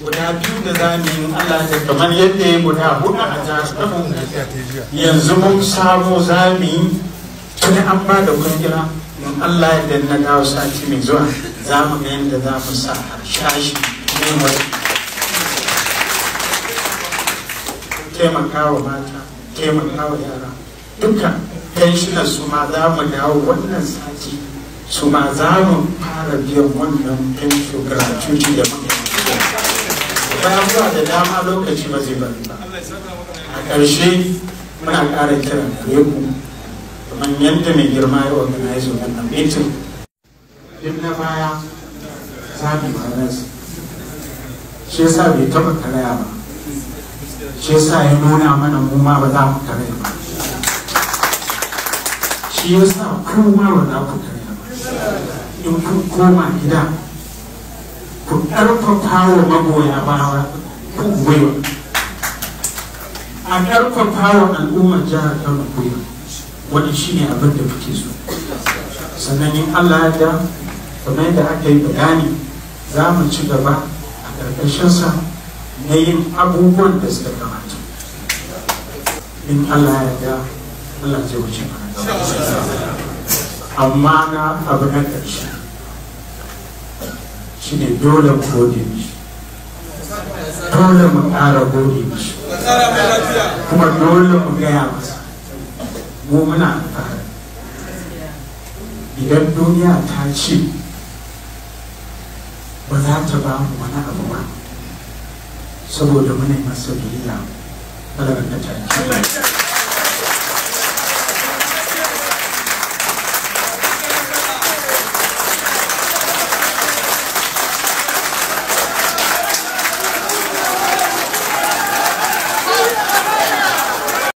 guda biyu da za mu yi Allah da kamar yadda ya guda hudu a jihar yanzu mun samu za mu yi tuni an ba da kungila in Allah ya na dawo sati mai zuwa za mu ga yadda za mu sa harshashi ne mai taimakawa mata taimakawa yara dukkan pensioners su ma za mu dawo wannan sati su ma za mu fara biyan wannan pension gratuity da muka bayan zuwa da dama lokaci ba zai bari ba. A ƙarshe muna ƙara kiran gare ku kamar yadda mai girma ya organize wannan meeting duk na baya za mu yi shi yasa bai taɓa karaya ba, shi yasa ya nuna mana mu ma ba za mu karaya ba, shi yasa kuma ba za ku karaya ba. In kun koma gida ku ƙarfafa wa magoya baya ku gwiwa, a ƙarfafa wa al'ummar jihar Kano gwiwa, wani shi ne abin da kuke so. Sannan in Allah ya da kamar yadda aka yi bayani za mu ci gaba a ƙarƙashinsa na yin abubuwan da suka kamata. In Allah ya da Allah zai wuce mana. Amma na abu na ƙarshe shi ne dole mu gode mishi, dole mu ƙara gode mishi, kuma dole mu gaya masa mu muna alfahari. Idan duniya ta ce ba za ta ba mu wani abu ba saboda muna masa biyayya, Allah ka ta